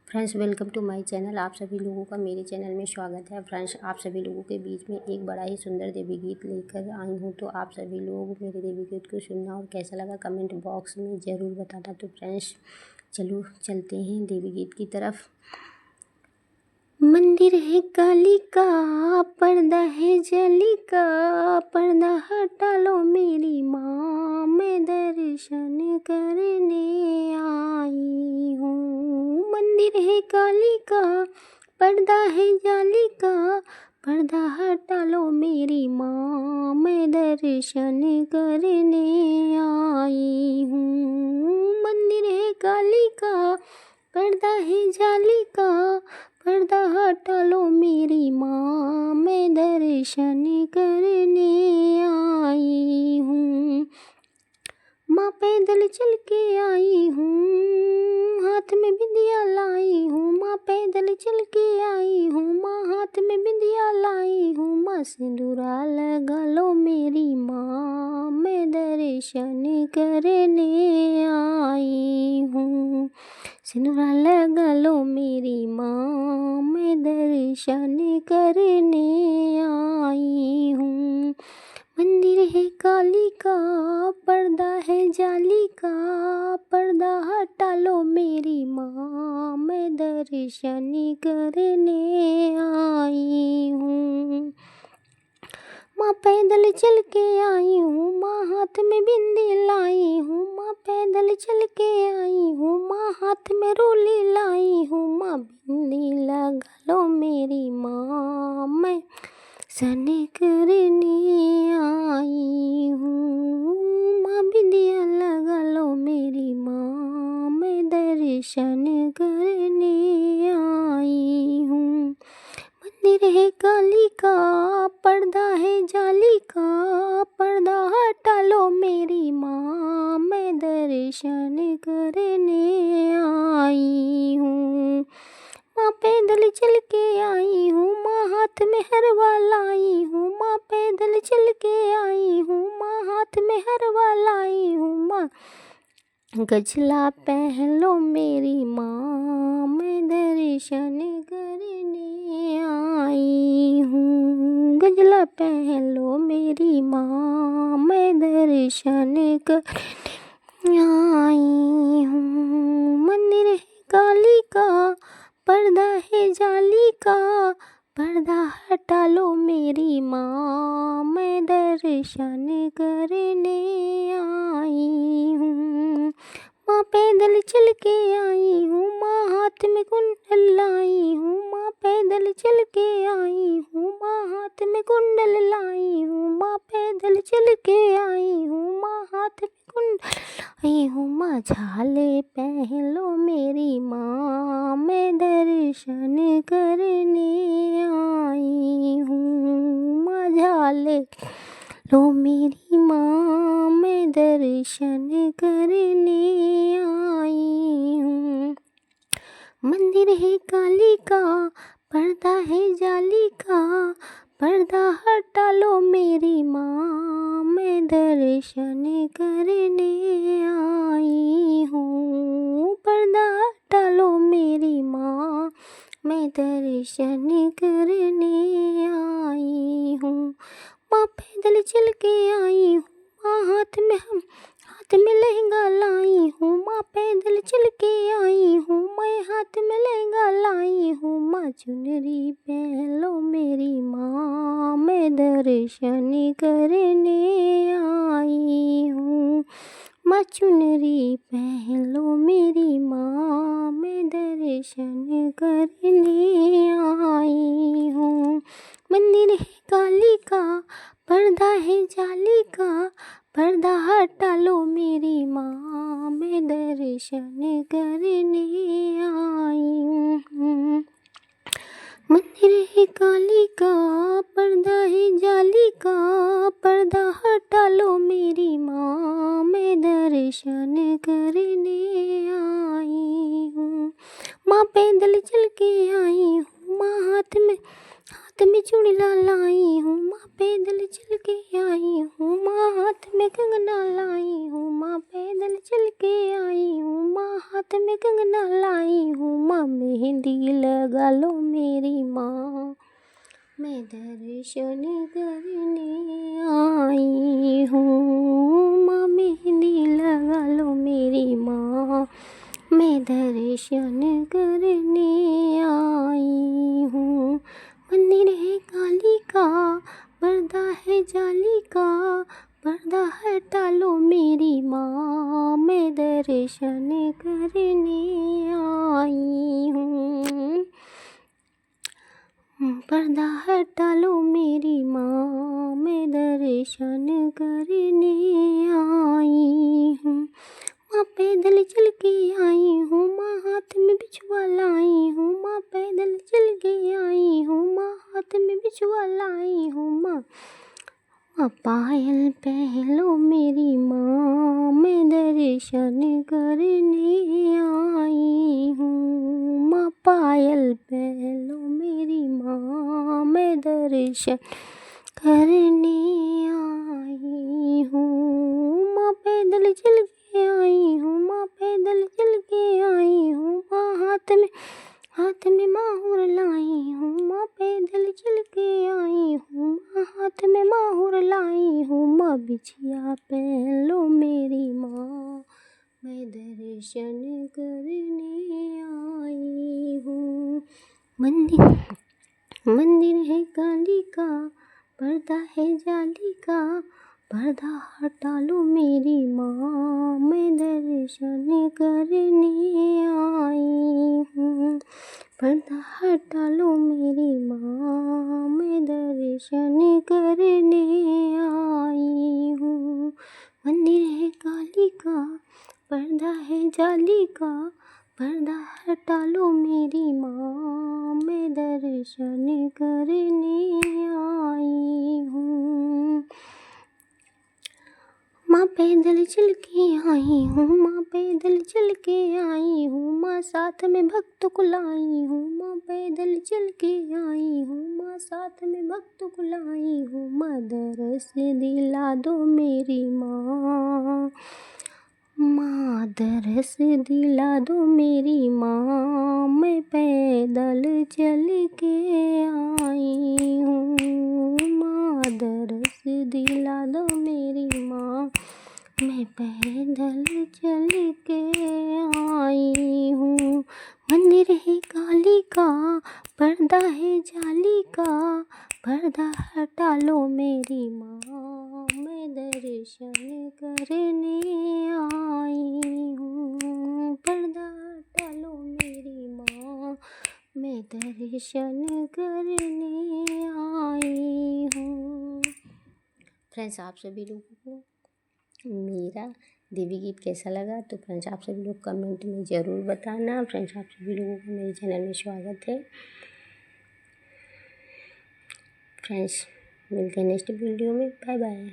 Friends, welcome to my channel. आप सभी लोगों का मेरे चैनल में स्वागत है। फ्रेंड्स, आप सभी लोगों के बीच में एक बड़ा ही सुंदर देवी गीत लेकर आई हूँ। तो आप सभी लोग मेरे देवी गीत को सुनना और कैसा लगा कमेंट बॉक्स में ज़रूर बताना। तो फ्रेंड्स, चलो चलते हैं देवी गीत की तरफ। मंदिर है काली का, पर्दा है जाली का, पर्दा हटा लो मेरी माँ, मैं दर्शन करने आई हूँ। मंदिर है काली का, पर्दा है जाली का, पर्दा हटा लो मेरी माँ, मैं दर्शन करने आई हूँ। मंदिर है काली का, पर्दा है जाली का, पर्दा हटा लो मेरी माँ, मैं दर्शन करने आई हूँ। माँ पैदल चल के आई हूँ, हाथ में बिंदिया लाई हूँ। माँ पैदल चल के आई हूँ, माँ हाथ में बिंदिया लाई हूँ। माँ सिंदूरा लगा लो मेरी माँ, मैं दर्शन करने आई हूँ। सिंदूरा लगा लो मेरी माँ, मैं दर्शन करने आई हूँ। मंदिर है काली का, पर्दा है जाली का, पर्दा हटा लो मेरी माँ, मैं दर्शन करने आई हूँ। माँ पैदल चल के आई हूँ, माँ हाथ में बिंदी लाई हूँ। माँ पैदल चल के आई हूँ, माँ हाथ में रोली लाई हूँ। माँ बिंदी लगा लो मेरी माँ, मैं सन करने आई हूँ। माँ बिंदिया लगा लो मेरी माँ, मैं दर्शन करने आई हूँ। मंदिर है काली का, पर्दा है जाली का, पर्दा हटा लो मेरी माँ, मैं दर्शन करने आई हूँ। माँ पैदल चल के आई हूँ, माँ हाथ में हरवा लाई हूँ। माँ पैदल चल के आई हूँ, माँ हाथ में हरवा लाई हूँ। माँ गजला पहन लो मेरी माँ, मैं दर्शन करने आई हूँ। गजला पहन लो मेरी माँ, मैं दर्शन करने आई हूँ। मंदिर है काली का, पर्दा है जाली का, पर्दा हटा लो मेरी माँ, मैं दर्शन करने आई हूँ। माँ पैदल चल के आई हूँ, माँ हाथ में कुंडल लाई हूँ। माँ पैदल चल के आई हूँ, माँ हाथ में कुंडल लाई हूँ। माँ पैदल चल के आई हूँ, माँ हाथ में कुंडल लाई हूँ। माँ झाले पहन लो मेरी माँ, मैं दर्शन करने आई हूँ। माँ झाले लो मेरी माँ, मैं दर्शन करने आई हूँ। मंदिर है काली का, पर्दा है जाली का, पर्दा हटा लो मेरी माँ, मैं दर्शन करने आई हूँ। पर्दा हटा लो मेरी माँ, मैं दर्शन करने आई हूँ। माँ पैदल चल के आई हूँ, माँ हाथ में लहंगा लाई हूँ। माँ पैदल चल के आई हूँ, मैं हाथ में लहंगा लाई हूँ। माँ चुनरी पहन लो मेरी माँ, मैं दर्शन करने आई हूँ। माँ चुनरी पहन लो मेरी माँ, मैं दर्शन करने आई हूँ। मंदिर है काली का, पर्दा है जाली का, पर्दा हटा लो मेरी माँ, मैं दर्शन करने आई हूँ। मंदिर है काली का, पर्दा है जाली का, पर्दा हटा लो मेरी माँ, मैं दर्शन करने आई हूँ। माँ पैदल चल के आई हूँ, माँ हाथ में चूड़ियाँ लाई हूँ। माँ पैदल चल के आई हूँ, माँ हाथ में कंगना लाई हूँ। माँ पैदल चल के आई हूँ, माँ हाथ में कंगना लाई हूँ। माँ माँ मेहंदी लगा लो मेरी माँ, मैं दर्शन करने आई हूँ। माँ मेहंदी लगा लो मेरी माँ, मैं दर्शन करने आई हूँ। मंदिर है काली का, पर्दा है जाली का, पर्दा हटा लो मेरी माँ, मैं दर्शन करने आई हूँ। पर्दा हटा लो मेरी माँ, मैं दर्शन करने आई हूँ। माँ पैदल चल के आई हूँ, माँ हाथ में बिछुआ लाई हूँ, माँ पैदल चल के आई हूँ, माँ हाथ में बिछुआ लाई हूँ। माँ पायल पहलो मेरी माँ, मैं दर्शन करने आई हूँ। माँ पायल पहलो मेरी माँ, मैं दर्शन करने आई हूँ। माँ पैदल चल के आई हूँ, माँ पैदल चल के आई हूँ, माँ हाथ में माहुर लाई हूँ, माँ पैदल चल के आई हूँ, माँ हाथ में माहुर लाई हूँ। माँ बिछिया पहन लो मेरी माँ, मैं दर्शन करने आई हूँ। मंदिर है काली का, पर्दा है जाली का, पर्दा हटा लो मेरी माँ, मैं दर्शन करने आई हूँ। पर्दा हटा लो मेरी माँ, मैं दर्शन करने आई हूँ। मंदिर है काली का, पर्दा है जाली का, पर्दा हटा लो मेरी माँ, मैं दर्शन करने आई हूँ। माँ पैदल चल के आई हूँ, माँ पैदल चल के आई हूँ, माँ साथ में भक्त को लाई हूँ, माँ पैदल चल के आई हूँ, माँ साथ में भक्त को लाई हूँ। माँ दरस दिला दो मेरी माँ, माँ दरस दिला दो मेरी माँ, मैं पैदल चल के आई हूँ। माँ दरस दिला दो मेरी माँ, मैं पैदल चल के आई हूँ। मंदिर है काली का, पर्दा है जाली का, पर्दा हटा लो मेरी माँ, मैं दर्शन करने आई हूँ। पर्दा हटा लो मेरी माँ, मैं दर्शन करने आई हूँ। फ्रेंड्स, आप सभी लोगों को मेरा देवी गीत कैसा लगा तो फ्रेंड्स आप सभी लोग कमेंट में ज़रूर बताना। फ्रेंड्स, आप सभी लोगों को मेरे चैनल में स्वागत है। फ्रेंड्स, मिलते हैं नेक्स्ट वीडियो में। Bye bye.